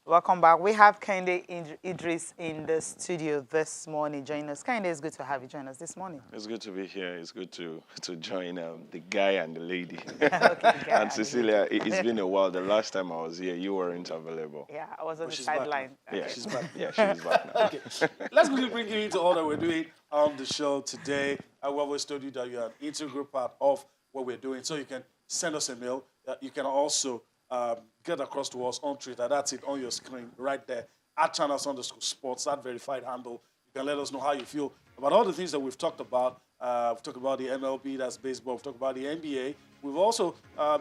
Welcome back. We have Kende Idris in the studio this morning joining us. Kende, it's good to have you join us this morning. It's good to be here. It's good to join the guy and the lady. Okay, guy And and the Cecilia, lady. it's been a while. The last time I was here, you weren't available. Yeah, I was on But the she's back now. sideline. Yeah, She's back. yeah, she's back now. Okay, let's quickly bring you into all that we're doing on the show today. I always told you that you are an integral part of what we're doing, so you can send us a mail. You can also get across to us on Twitter. That's it on your screen right there. @channels_sports, that verified handle. You can let us know how you feel about all the things that we've talked about. We've talked about the MLB, that's baseball. We've talked about the NBA. We've also,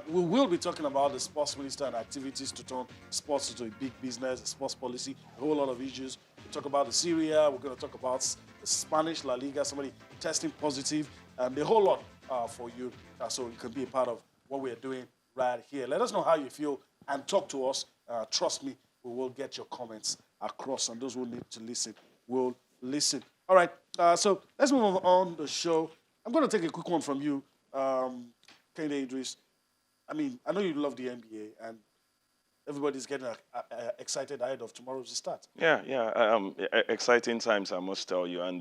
we will be talking about the sports minister and activities to turn sports into a big business, sports policy, a whole lot of issues. We'll talk about the Syria. We're going to talk about the Spanish La Liga, somebody testing positive, and a whole lot for you. So you can be a part of what we're doing right here. Let us know how you feel and talk to us. Trust me, we will get your comments across, and those who need to listen will listen. All right, so let's move on the show. I'm going to take a quick one from you, Kende Idris. I mean, I know you love the NBA, and everybody's getting excited ahead of tomorrow's start. Yeah. Exciting times, I must tell you. And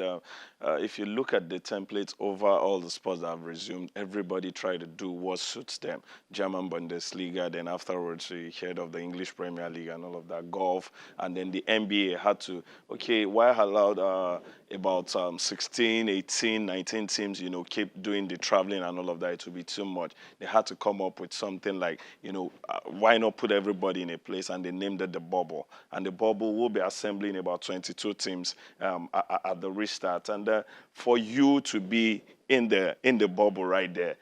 if you look at the templates over all the sports that have resumed, everybody tried to do what suits them. German Bundesliga, then afterwards we heard of the English Premier League and all of that, golf, and then the NBA had to, okay, why allowed about 16, 18, 19 teams, keep doing the traveling and all of that, it would be too much. They had to come up with something like, why not put everybody in a place, and they named it the bubble. And the bubble will be assembling about 22 teams at the restart. And for you to be in the bubble right there,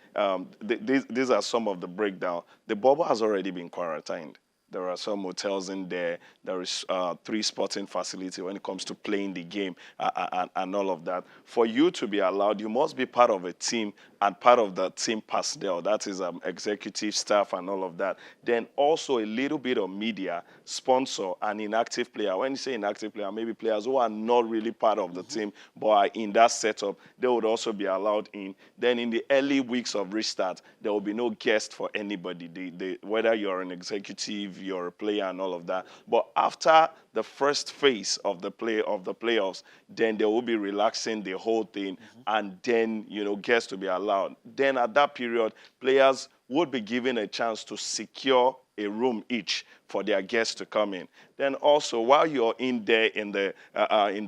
these are some of the breakdown. The bubble has already been quarantined. There are some hotels in there. There is 3 sporting facility when it comes to playing the game and all of that. For you to be allowed, you must be part of a team and part of the team personnel. That is executive staff and all of that. Then also a little bit of media, sponsor, and inactive player. When you say inactive player, maybe players who are not really part of the team, but are in that setup, they would also be allowed in. Then in the early weeks of restart, there will be no guest for anybody. Whether you're an executive, you're a player and all of that. But after the first phase of the playoffs, then they will be relaxing the whole thing, and then guests to be allowed. Then at that period, players would be given a chance to secure a room each for their guests to come in. Then also, while you're in there in the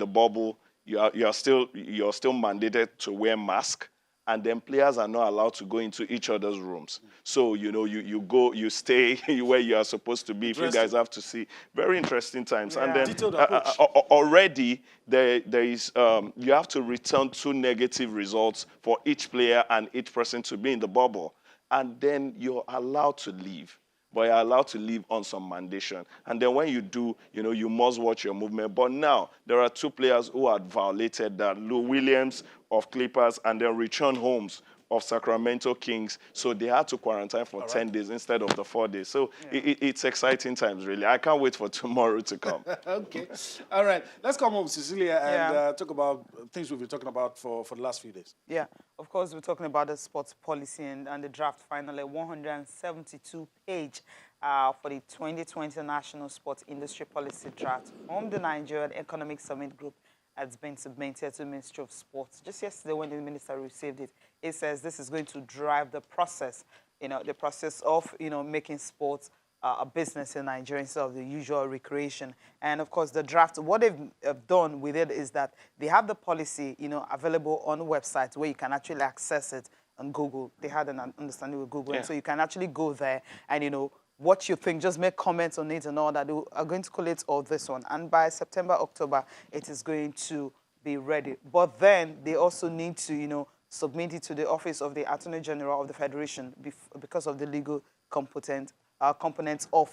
bubble, you're still mandated to wear mask. And then players are not allowed to go into each other's rooms. So, you stay where you are supposed to be if you guys have to see. Very interesting times. Yeah. And then Detailed approach. already there is, you have to return 2 negative results for each player and each person to be in the bubble. And then you're allowed to leave. But you're allowed to leave on some mandation. And then when you do, you must watch your movement. But now, there are 2 players who had violated that. Lou Williams of Clippers and then Richaun Holmes of Sacramento Kings. So they had to quarantine for 10 days instead of the 4 days. So it's exciting times, really. I can't wait for tomorrow to come. Okay. All right. Let's come home, Cecilia, and Yeah. talk about things we've been talking about for the last few days. Yeah, of course, we're talking about the sports policy and the draft finally, 172-page for the 2020 National Sports Industry Policy Draft from the Nigerian Economic Summit Group has been submitted to the Ministry of Sports. Just yesterday when the minister received it, it says this is going to drive the process, the process of, making sports a business in Nigeria instead of the usual recreation. And of course, the draft, what they've done with it is that they have the policy, available on the website where you can actually access it on Google. They had an understanding with Google. Yeah. And so you can actually go there and, what you think, just make comments on it and all that. They are going to collate all this one. And by September, October, it is going to be ready. But then they also need to, submit it to the Office of the Attorney General of the Federation because of the legal components of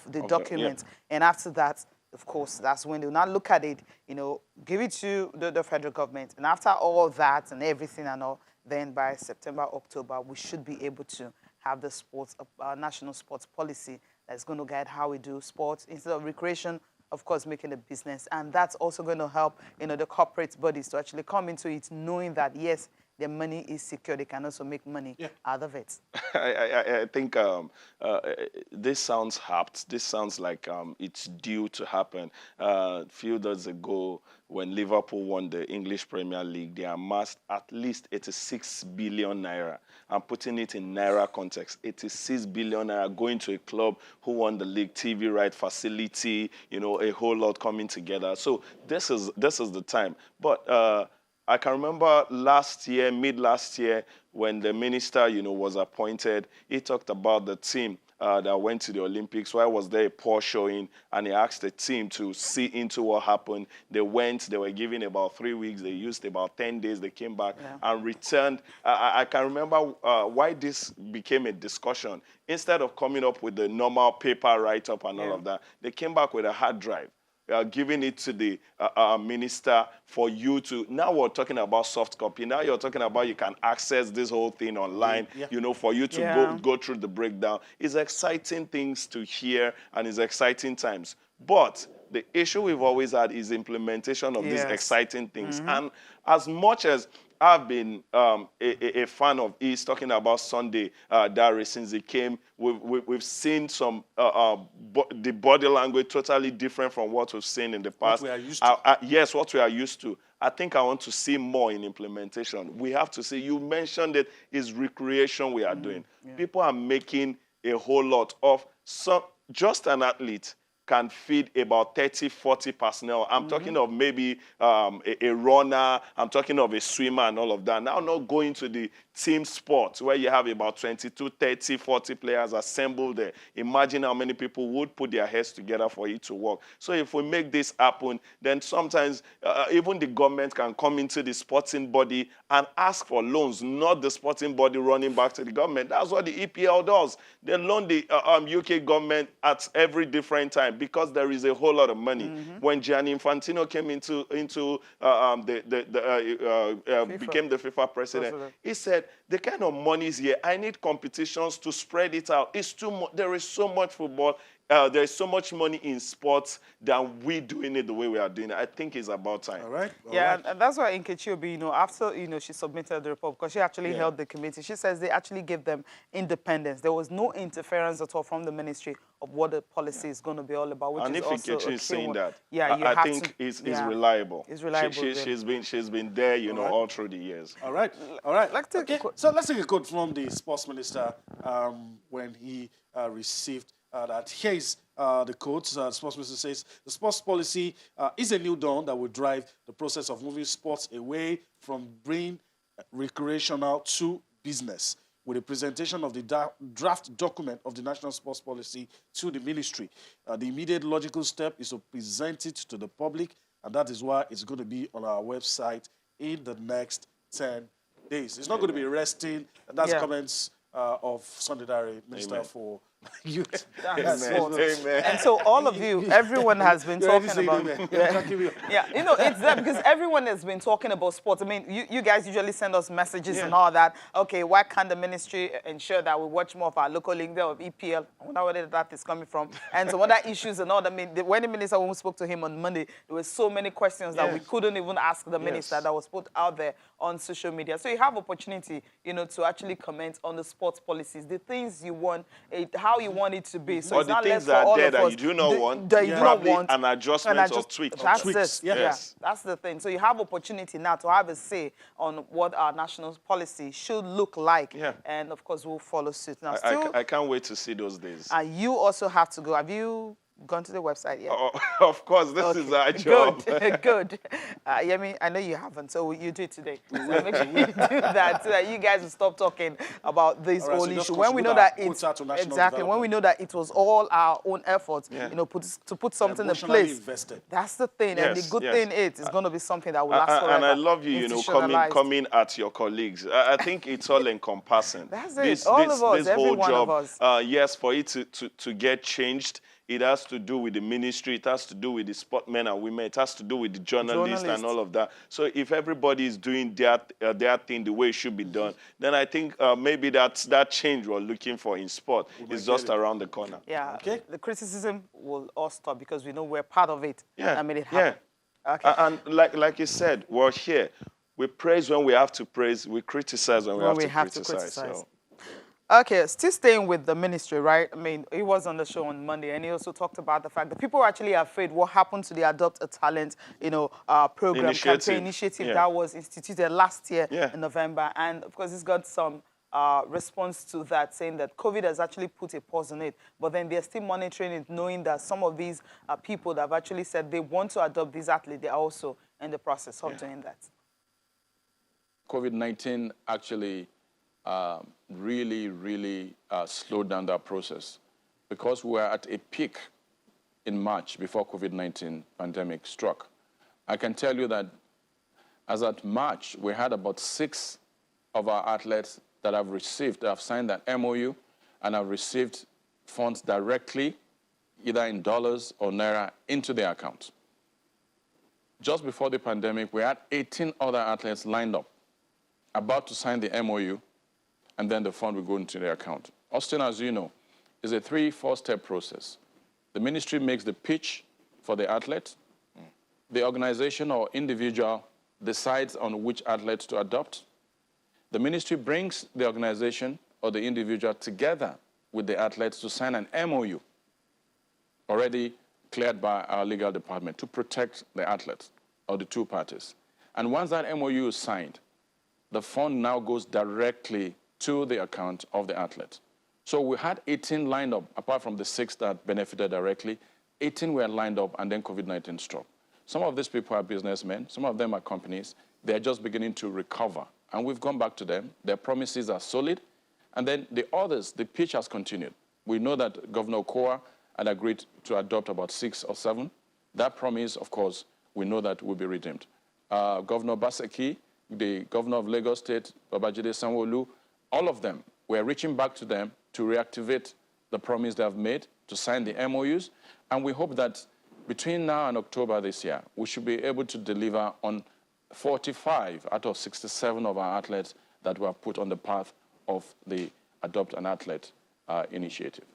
the document. And after that, of course, that's when they'll not look at it, give it to the federal government. And after all that and everything and all, then by September, October, we should be able to have the national sports policy that's going to guide how we do sports instead of recreation, of course, making a business. And that's also going to help, the corporate bodies to actually come into it knowing that, yes, their money is secure, they can also make money out of it. I think this sounds apt. This sounds like it's due to happen. A few days ago, when Liverpool won the English Premier League, they amassed at least 86 billion naira. I'm putting it in naira context. 86 billion naira going to a club who won the league, TV right, facility, you know, a whole lot coming together. So this is the time. But I can remember last year, mid last year, when the minister, you know, was appointed, he talked about the team that went to the Olympics. Why was there a poor showing? And he asked the team to see into what happened. They went, they were given about 3 weeks. They used about 10 days. They came back and returned. I can remember why this became a discussion. Instead of coming up with the normal paper write-up and all of that, they came back with a hard drive. Giving it to the minister for you to, now we're talking about soft copy. Now you're talking about you can access this whole thing online, you know, for you to go through the breakdown. It's exciting things to hear and it's exciting times. But the issue we've always had is implementation of these exciting things. And as much as I've been a fan of East, talking about Sunday Diary since he came. We've seen some the body language totally different from what we've seen in the past. What we are used to. Yes, what we are used to. I think I want to see more in implementation. We have to see, you mentioned it, is recreation we are doing. People are making a whole lot of, just an athlete can feed about 30, 40 personnel. I'm talking of maybe a runner. I'm talking of a swimmer and all of that. Now, not going to the team sports where you have about 22, 30, 40 players assembled there. Imagine how many people would put their heads together for it to work. So if we make this happen, then sometimes even the government can come into the sporting body and ask for loans, not the sporting body running back to the government. That's what the EPL does. They loan the UK government at every different time because there is a whole lot of money. When Gianni Infantino came became the FIFA president, he said, the kind of money is here. I need competitions to spread it out. It's too much. There is so much football. There is so much money in sports than we doing it the way we are doing it. I think it's about time. All right. And that's why Nkechi Obi, you know, after, you know, she submitted the report, because she actually held the committee, she says they actually gave them independence. There was no interference at all from the ministry of what the policy is going to be all about, which and is if also Nkechi is saying that, I think it's reliable. It's reliable. She's been there, you know, all through the years. All right. All right. So let's take a quote from the sports minister when he received that. Here is the quote. The sports minister says, the sports policy is a new dawn that will drive the process of moving sports away from being recreational to business. With the presentation of the draft document of the National Sports Policy to the ministry, the immediate logical step is to present it to the public, and that is why it's going to be on our website in the next 10 days. It's not going to be resting, and that's comments of Sunday Diary, Minister for Youth. Amen. And so all of you, everyone has been talking about you know, it's there because everyone has been talking about sports. I mean, you guys usually send us messages and all that. Okay, why can't the ministry ensure that we watch more of our local league there of EPL? I wonder where that is coming from. And some other issues and all that. I mean, when the minister, when we spoke to him on Monday, there were so many questions that we couldn't even ask the minister that was put out there on social media. So you have opportunity, you know, to actually comment on the sports policies, the things you want, how you want it to be. So or it's the not things left for all that of us. you do not want, that you do not want an adjustment or tweak. That's it. Yes. That's the thing. So you have opportunity now to have a say on what our national policy should look like. And of course, we'll follow suit. Now, I can't wait to see those days. And you also have to go. Have you gone to the website yet? Of course, this is our job. Good. Yemi, I know you haven't, so you do it today. So make sure you do that so that you guys will stop talking about this whole issue. When we know that it's when we know that it was all our own efforts, you know, to put something in place. That's the thing, and the good thing is, it's going to be something that will last forever. And I love you, you know, coming at your colleagues. I think it's all encompassing. That's it. All of us, every one of us. Yes, for it to get changed. It has to do with the ministry. It has to do with the sportmen and women. It has to do with the journalists and all of that. So if everybody is doing their thing the way it should be done, then I think maybe that change we're looking for in sport is just around the corner. Yeah. Okay. The criticism will all stop because we know we're part of it. I made it happen. And like you said, we're here. we praise when we have to praise, we criticize when we have to criticize. criticize. So. Okay, still staying with the ministry, right? I mean, he was on the show on Monday, and he also talked about the fact that people are actually afraid what happened to the Adopt a Talent, program, campaign initiative that was instituted last year in November. And of course, he's got some response to that, saying that COVID has actually put a pause on it, but then they're still monitoring it, knowing that some of these people that have actually said they want to adopt these athletes, they're also in the process of doing that. COVID-19 actually really slowed down that process because we were at a peak in March before COVID-19 pandemic struck. I can tell you that as at March, we had about 6 of our athletes that have signed that MOU and have received funds directly, either in dollars or naira, into their accounts. Just before the pandemic, we had 18 other athletes lined up, about to sign the MOU, and then the fund will go into their account. Austin, as you know, is a 3-4-step process. The ministry makes the pitch for the athlete. The organization or individual decides on which athlete to adopt. The ministry brings the organization or the individual together with the athletes to sign an MOU, already cleared by our legal department, to protect the athletes or the 2 parties. And once that MOU is signed, the fund now goes directly to the account of the athlete. So we had 18 lined up, apart from the 6 that benefited directly. 18 were lined up, and then COVID-19 struck. Some of these people are businessmen. Some of them are companies. They're just beginning to recover. And we've gone back to them. Their promises are solid. And then the others, the pitch has continued. We know that Governor Okowa had agreed to adopt about 6 or 7. That promise, of course, we know that will be redeemed. Governor Baseki, the governor of Lagos State, Babajide Sanwo-Olu, all of them, we're reaching back to them to reactivate the promise they have made, to sign the MOUs. And we hope that between now and October this year, we should be able to deliver on 45 out of 67 of our athletes that were put on the path of the Adopt an Athlete initiative.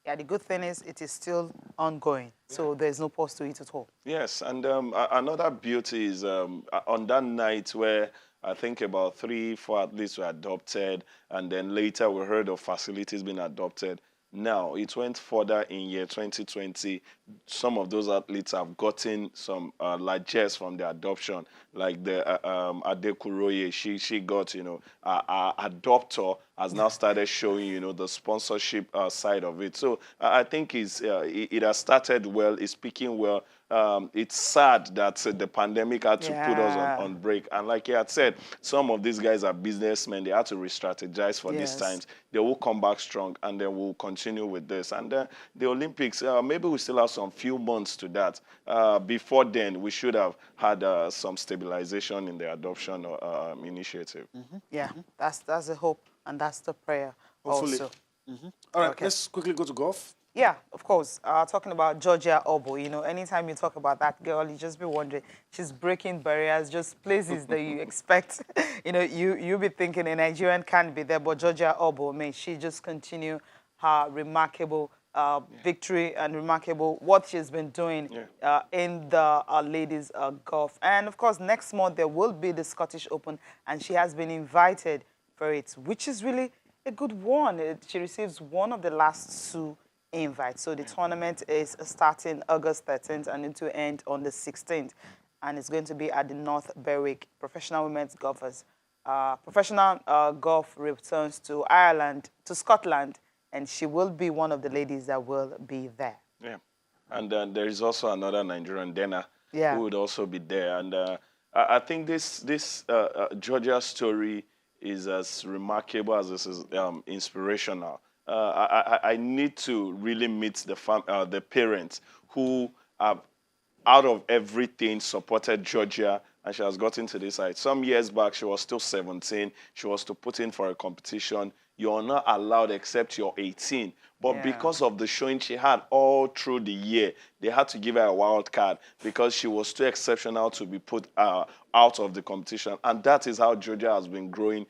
Yeah, the good thing is it is still ongoing, so there's no pause to it at all. Yes, and another beauty is on that night where I think about 3-4 athletes were adopted, and then later we heard of facilities being adopted. Now, it went further in year 2020. Some of those athletes have gotten some largesse from the adoption, like the Adekuroye. She got, our adopter has now started showing, the sponsorship side of it. So I think it has started well. It's speaking well. It's sad that the pandemic had to put us on break. And like he had said, some of these guys are businessmen. They had to re-strategize for these times. They will come back strong, and then we'll continue with this. And the Olympics, maybe we still have some few months to that. Before then, we should have had some stabilization in the adoption initiative. Yeah, that's the hope, and that's the prayer. Hopefully. Also. All right, let's quickly go to golf. Yeah, of course. Talking about Georgia Obo, anytime you talk about that girl, you just be wondering, she's breaking barriers, just places that you expect. You'll be thinking a Nigerian can't be there, but Georgia Obo, she just continue her remarkable victory and remarkable what she's been doing in the ladies golf. And of course, next month there will be the Scottish Open, and she has been invited for it, which is really a good one. She receives one of the last 2 invite. So the tournament is starting August 13th and it will end on the 16th. And it's going to be at the North Berwick. Professional women's golfers. Professional golf returns to Ireland, to Scotland, and she will be one of the ladies that will be there. Yeah. And there is also another Nigerian, Dana, who would also be there. And I think this Georgia story is as remarkable as this is inspirational. I need to really meet the parents who have, out of everything, supported Georgia, and she has gotten to this side. Some years back, she was still 17. She was to put in for a competition. You're not allowed except you're 18. But because of the showing she had all through the year, they had to give her a wild card because she was too exceptional to be put out of the competition. And that is how Georgia has been growing,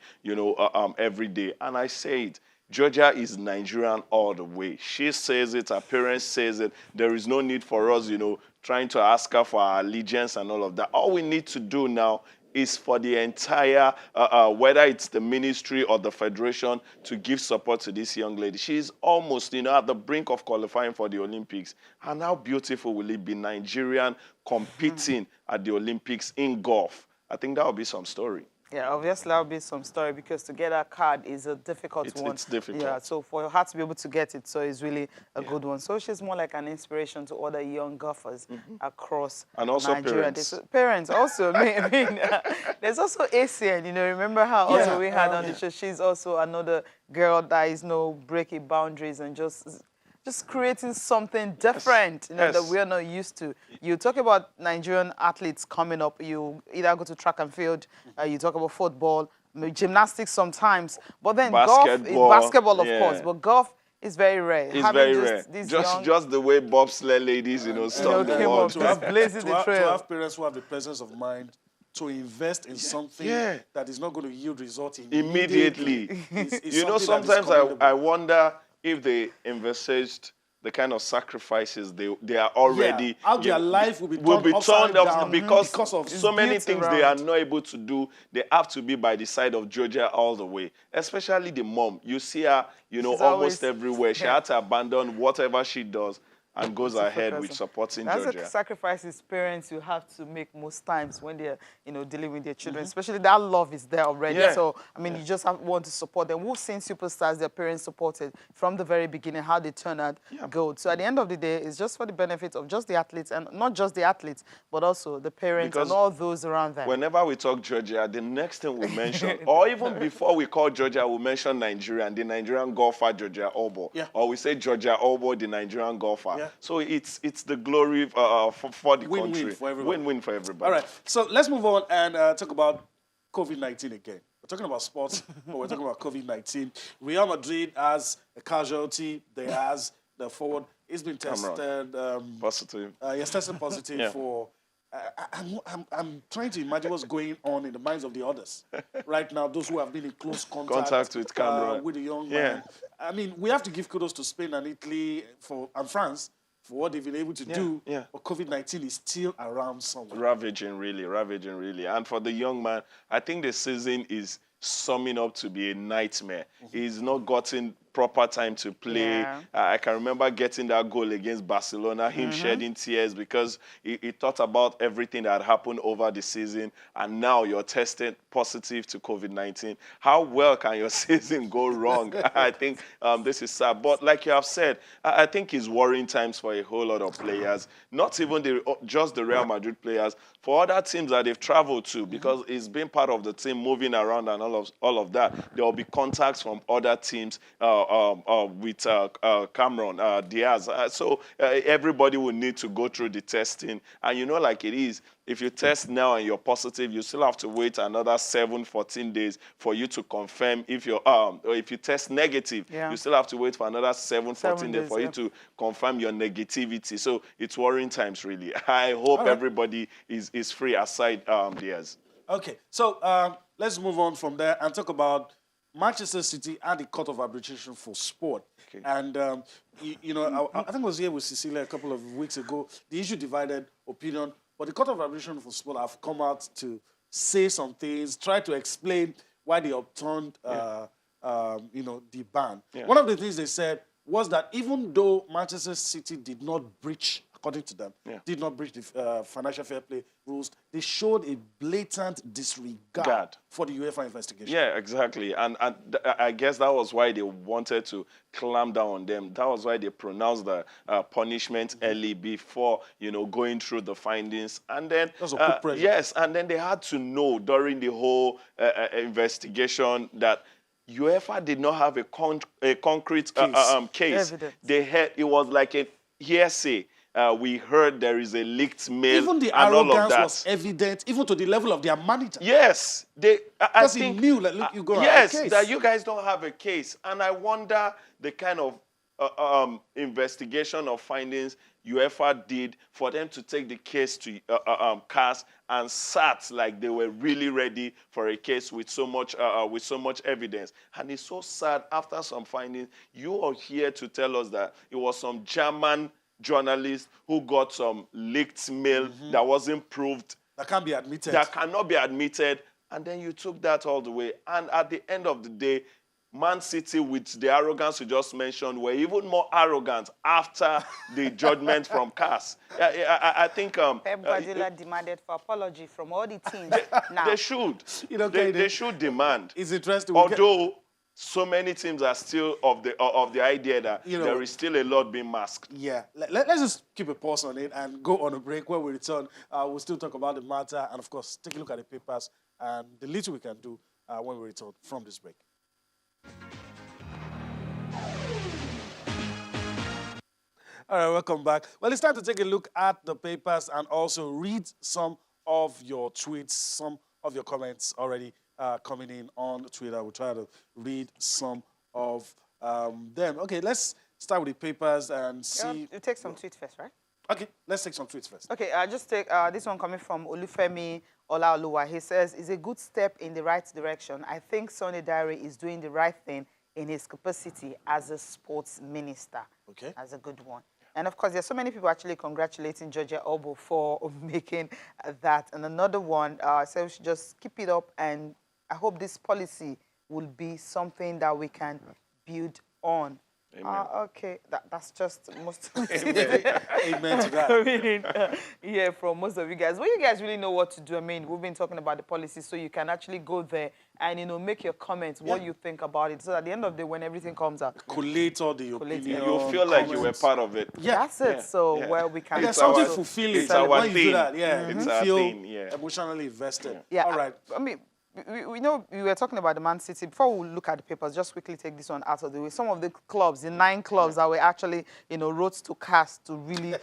every day. And I say it. Georgia is Nigerian all the way. She says it, her parents says it. There is no need for us, trying to ask her for our allegiance and all of that. All we need to do now is for the entire, whether it's the ministry or the federation, to give support to this young lady. She's almost, at the brink of qualifying for the Olympics. And how beautiful will it be, Nigerian competing at the Olympics in golf? I think that would be some story. Yeah, obviously that will be some story, because to get a card is a difficult one. It's difficult. Yeah, so for her to be able to get it, so it's really a good one. So she's more like an inspiration to other young golfers across And also Nigeria. parents. Parents also. I mean, there's also ACN, remember how also we had on the show. She's also another girl that is breaking boundaries and just creating something different, that we are not used to. You talk about Nigerian athletes coming up. You either go to track and field, you talk about football, gymnastics sometimes, but then basketball, of course. But golf is very rare. It's very rare. Just the way bobsled ladies, stop the world. To have parents who have the presence of mind to invest in something that is not going to yield results immediately. Sometimes I wonder if they envisaged the kind of sacrifices they are already... how their life will be turned down because of so many things they are not able to do. They have to be by the side of Georgia all the way, especially the mom. You see her, almost everywhere. She had to abandon whatever she does and goes ahead with supporting Georgia. That's a sacrifices parents you have to make most times when they're, dealing with their children. Especially that love is there already. Yeah. So, you just want to support them. We've seen superstars their parents supported from the very beginning, how they turn out gold. So at the end of the day, it's just for the benefit of just the athletes, and not just the athletes, but also the parents and all those around them. Whenever we talk Georgia, the next thing we mention, or even before we call Georgia, we mention Nigeria and the Nigerian golfer Georgia Obo. Yeah. Or we say Georgia Obo, the Nigerian golfer. Yeah. So it's the glory for the country. Win-win for everybody. All right. So let's move on and talk about COVID-19 again. We're talking about sports, but we're talking about COVID-19. Real Madrid has a casualty. They has the forward. He's been tested positive. He's tested positive for. I'm trying to imagine what's going on in the minds of the others right now. Those who have been in close contact with Cameron, with the young man. I mean, we have to give kudos to Spain and Italy and France for what they've been able to do. Yeah. But COVID-19 is still around somewhere. Ravaging, really. And for the young man, I think the season is summing up to be a nightmare. He's not gotten proper time to play. Yeah. I can remember getting that goal against Barcelona, him shedding tears because he thought about everything that had happened over the season, and now you're tested positive to COVID-19. How well can your season go wrong? I think this is sad. But like you have said, I think it's worrying times for a whole lot of players, not even just the Real Madrid players, for other teams that they've traveled to, because it's been part of the team moving around and all of that. There will be contacts from other teams with Cameron Diaz. So everybody will need to go through the testing. And like it is, if you test now and you're positive, you still have to wait another 14 days for you to confirm if you're, or if you test negative, you still have to wait for another 14 days for you to confirm your negativity. So it's worrying times, really. I hope everybody is free aside Diaz. Okay, so let's move on from there and talk about Manchester City and the Court of Arbitration for Sport. Okay. And, I think I was here with Cecilia a couple of weeks ago. The issue divided opinion, but the Court of Arbitration for Sport have come out to say some things, try to explain why they overturned, the ban. Yeah. One of the things they said was that even though Manchester City did not breach, according to them, did not breach the financial fair play rules, they showed a blatant disregard for the UEFA investigation. Yeah, exactly. And I guess that was why they wanted to clamp down on them. That was why they pronounced the punishment early before, going through the findings. And then, yes, and then they had to know during the whole investigation that UEFA did not have a concrete case. They had, it was like a hearsay. We heard there is a leaked mail. Even the and arrogance all of that was evident, even to the level of their manager. Yes, because he knew that look, you go yes, have a case. That you guys don't have a case, and I wonder the kind of investigation or findings UEFA did for them to take the case to CAS and sat like they were really ready for a case with so much evidence. And it's so sad after some findings, you are here to tell us that it was some German journalist who got some leaked mail that wasn't proved, That can't be admitted. that cannot be admitted, and then you took that all the way. And at the end of the day, Man City, with the arrogance you just mentioned, were even more arrogant after the judgment from CAS. I think Pep Guardiola demanded for apology from all the teams. Now, they should. You know, They should demand. It's interesting. Although so many teams are still of the idea that You know, there is still a lot being masked. Yeah, let's just keep a pause on it and go on a break. When we return, we'll still talk about the matter and, of course, take a look at the papers and the little we can do when we return from this break. All right, welcome back. Well, it's time to take a look at the papers and also read some of your tweets, some of your comments already coming in on Twitter. We'll try to read some of them. Okay, let's start with the papers and see. you take some tweets first, right? Okay, let's take some tweets first. Okay, just take this one coming from Olufemi Olaoluwa. He says, it's a good step in the right direction. I think Sonny Diary is doing the right thing in his capacity as a sports minister. Okay. That's a good one. And of course, there's so many people actually congratulating Georgia Obo for making that. And another one says we should just keep it up, and I hope this policy will be something that we can build on. Okay, that's just most of it. Amen to that. I mean, yeah, from most of you guys. Well, you guys really know what to do. I mean, we've been talking about the policy, so you can actually go there and, you know, make your comments, what you think about it. So at the end of the day, when everything comes out, Collate all the opinion. You feel like you were comments. part of it. Yeah. that's it. So where we can There's It's our- something fulfilling. it's our when you do thing. that, yeah, It's you our feel thing, yeah. emotionally invested. Yeah, All right. I mean, we know we were talking about the Man City. Before we look at the papers, just quickly take this one out of the way. Some of the clubs, the 9 clubs that were actually, you know, wrote to CAS to really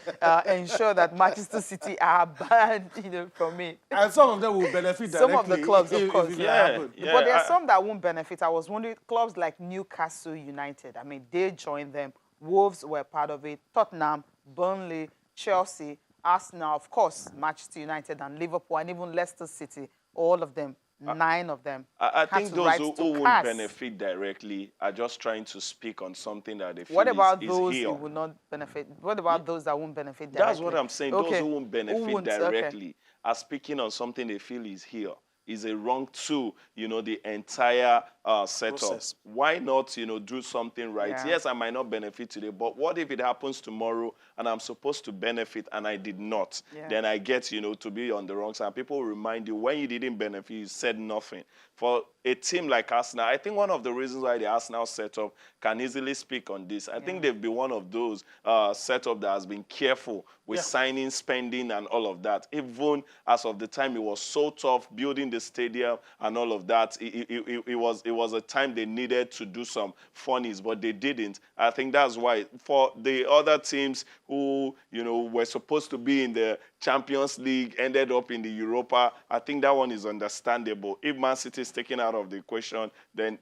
ensure that Manchester City are banned, you know, from it. And some of them will benefit directly. Some of the clubs, of course. If it Yeah. happen. But there are some that won't benefit. I was wondering, clubs like Newcastle United, I mean, they joined them. Wolves were part of it. Tottenham, Burnley, Chelsea, Arsenal, of course, Manchester United and Liverpool, and even Leicester City, all of them, 9 of them. I had think to those write who to won't CAS. benefit directly are just trying to speak on something that they feel What about is those here. who will not benefit? What about those that won't benefit directly? That's what I'm saying. Okay. Those who won't benefit okay. directly are speaking on something they feel is here. Is a wrong to, you know, the entire setup. Process. Why not, you know, do something right? Yeah. Yes, I might not benefit today, but what if it happens tomorrow and I'm supposed to benefit and I did not? Yeah. Then I get, you know, to be on the wrong side. People will remind you when you didn't benefit, you said nothing. For a team like Arsenal, I think one of the reasons why the Arsenal setup can easily speak on this, I think they've been one of those setup that has been careful with signing, spending, and all of that. Even as of the time it was so tough building the stadium and all of that, it was a time they needed to do some funnies, but they didn't. I think that's why for the other teams who, you know, were supposed to be in the Champions League, ended up in the Europa, I think that one is understandable. If Man City is taken out of the equation, then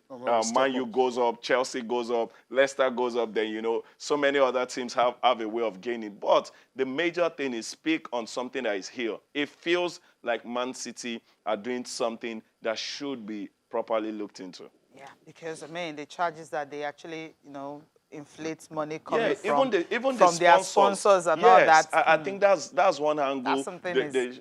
Man U goes up, Chelsea goes up, Leicester goes up, then, you know, so many other teams have a way of gaining. But the major thing is speak on something that is here. It feels like Man City are doing something that should be properly looked into. Yeah, because, I mean, the charges that they actually, you know, inflate money coming Yeah, from, even from the their sponsors and all yes, that. I think that's one angle. That's something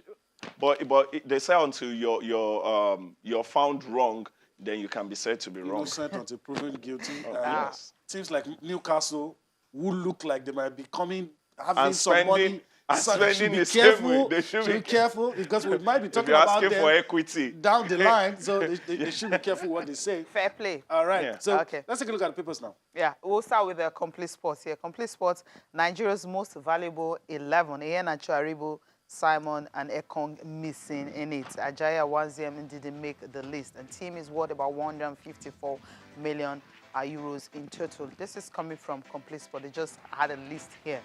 But they say until you're found wrong, then you can be said to be wrong. Innocent until proven guilty. yes. Teams like Newcastle who look like they might be having And some money. spending- and So spending be the same careful. way. They should be careful because we might be If talking you're about asking them for equity, down the line. So they should be careful what they say. Fair play. All right. Yeah. So Okay. let's take a look at the papers now. Yeah, we'll start with the Complete Sports here. Complete Sports, Nigeria's most valuable 11. Iheanacho, Aribo, Simon, and Ekong missing in it. Ajayi Awanziem didn't make the list. And team is worth about 154 million euros in total. This is coming from Complete Sport. They just had a list here.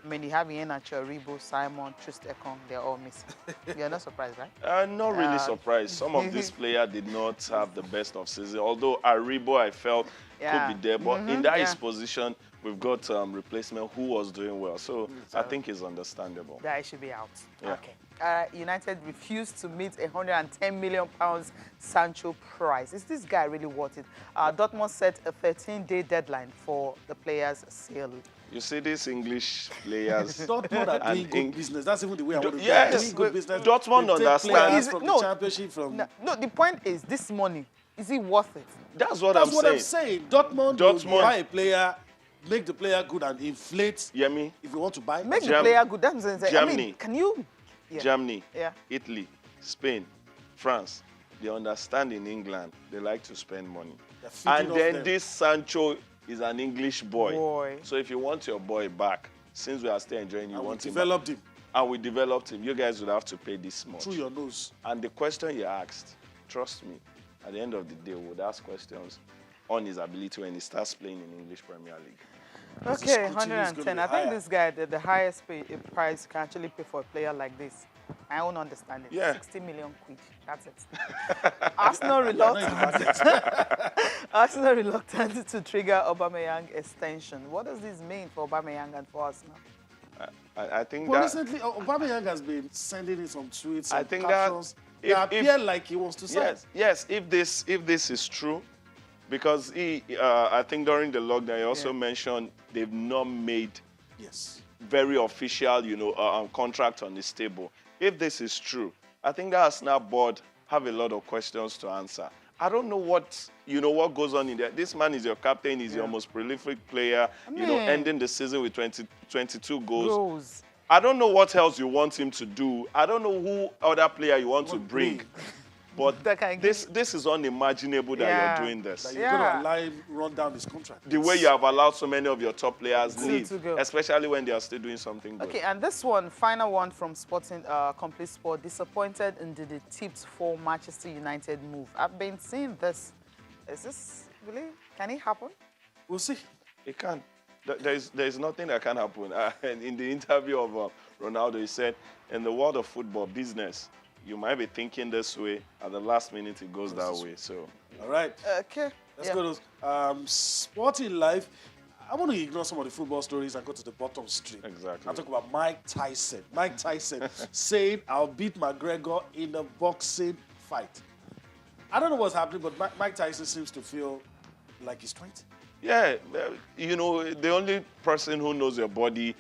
I mean, you have Iheanacho, Aribo, Simon, Trust Ekong. They're all missing. You're not surprised, right? I'm not really surprised. Some of these players did not have the best of season. Although Aribo, I felt, could be there. But in that his position, we've got replacement who was doing well. So I think it's understandable. That should be out. Yeah. Okay. United refused to meet £110 million Sancho price. Is this guy really worth it? Dortmund set a 13-day deadline for the player's sale. You see these English players. Dortmund are doing good business. That's even the way I want to do it. Yes, Doing good business. Dortmund They take understands. players from No, the championship. No, the point is, this money, is it worth it? That's what That's I'm what saying. I'm saying. Dortmund will buy a player, make the player good and inflate. Yemi, If you want to buy, Make the player good. That's what I'm saying. I mean, Germany. can you? Yeah. Germany, Yeah. Italy, Spain, France, they understand in England, they like to spend money. They're feeding And off then them. this Sancho is an English boy. Boy. So if you want your boy back, since we are still enjoying you, and we want him developed him back, and we developed him, you guys would have to pay this much. through your nose. And the question you asked, trust me, at the end of the day, we would ask questions on his ability when he starts playing in English Premier League. Okay, scrutiny is gonna 110. be I think higher. this guy, the highest price you can actually pay for a player like this. I don't understand it. Yeah. 60 million quid. That's it. Arsenal reluctant. Arsenal reluctant to trigger Aubameyang extension. What does this mean for Aubameyang and for Arsenal? I think Well, that... recently, Aubameyang has been sending in some tweets, some I think that captions. if- That appear like he wants to sign. Yes. If this is true, because I think during the lockdown, he also mentioned they've not made Yes. very official, contract on this table. If this is true, I think the Arsenal board have a lot of questions to answer. I don't know what goes on in there. This man is your captain, he's your most prolific player, ending the season with 22 goals. I don't know what else you want him to do. I don't know who other player you want to bring. But That can this is unimaginable that you're doing this. That you're going to allow him run down his contract. The way you have allowed so many of your top players leave, to go. especially when they are still doing something good. Okay, and this one, final one from Sporting Complete Sport. Disappointed in the tips for Manchester United move. I've been seeing this. Is this really? Can it happen? We'll see. It can't. There's nothing that can happen. And in the interview of Ronaldo, he said, in the world of football business, you might be thinking this way. At the last minute, it goes that way. So, All right. Okay. Let's go to Sporting Life. I want to ignore some of the football stories and go to the bottom stream. Exactly. I'll talk about Mike Tyson. Mike Tyson saying, I'll beat McGregor in a boxing fight. I don't know what's happening, but Mike Tyson seems to feel like he's 20. yeah, the only person who knows your body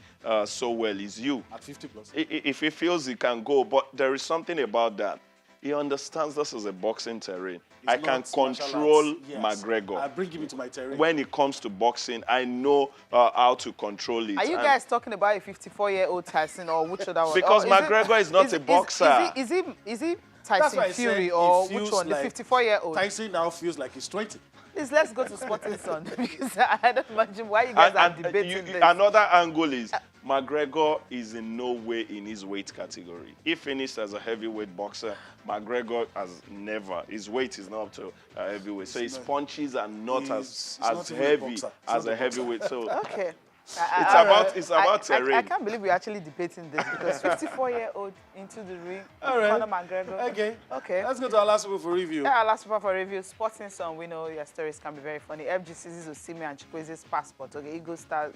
so well is you. At 50 plus. If he feels he can go, but there is something about that. He understands this is a boxing terrain. I It's can not martial control arts. Yes. McGregor. I bring him into my terrain. When it comes to boxing, I know how to control it. Are you And guys talking about a 54-year-old Tyson or which other one? Because Or McGregor is not a boxer. Is he That's why Tyson I said Fury he or which feels one? like The 54-year-old? Tyson now feels like he's 20. Please, let's go to Sporting Sun because I don't imagine why you guys are And debating this. another angle is McGregor is in no way in his weight category. He finished as a heavyweight boxer. McGregor has never. His weight is not up to heavyweight. So his punches are not as not even a heavy boxer. as a heavyweight. So Okay. it's about terrain. I can't believe we're actually debating this because 54-year-old into the ring, All right. Conor McGregor. Okay. Okay. Let's go to our last one for review. Yeah, last one for review. Sporting Sun, we know your stories can be very funny. FGC's Osimhen and Chikweze's passport. Okay, Eagle Stars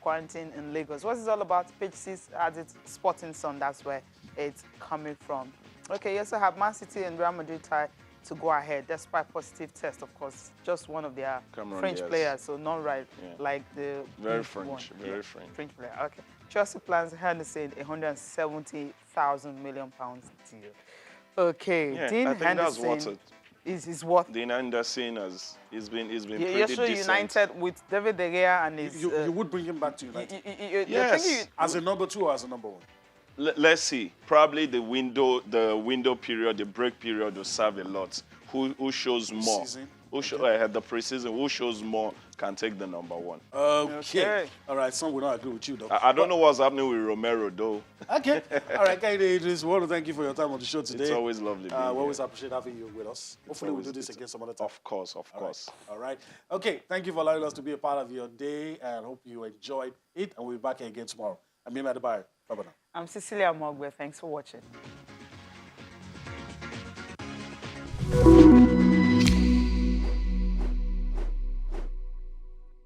quarantine in Lagos. What's this all about? Page 6 has it Sporting Sun. That's where it's coming from. Okay, you also have Man City and Real Madrid tie to go ahead despite positive test, of course. Just one of their Cameron French Diaz. players, so not right Yeah. like the Very big French, one. very Yeah, French. French player. Okay. Chelsea plans Henderson £170,000 million deal. Okay, Yeah, Dean I think that's Henderson worth it. is worth. Dean Anderson he's been You're pretty so decent. United with David De Gea and his. You would bring him back to United. Yes. As a number 2 or as a number 1? Let's see. Probably the window period, the break period will serve a lot. Who shows more? Season. The preseason. Who shows more can take the number 1. Okay. All right, some will not agree with you, though. I don't know what's happening with Romero, though. Okay. All right, Kaide Idris, we want to thank you for your time on the show today. It's always lovely being We here. always appreciate having you with us. Hopefully we'll do this again some other time. Of course, of course. All right. Okay, thank you for allowing us to be a part of your day, and hope you enjoyed it, and we'll be back again tomorrow. I'm Mima Adebayo. Bye-bye now. I'm Cecilia Mogwe. Thanks for watching.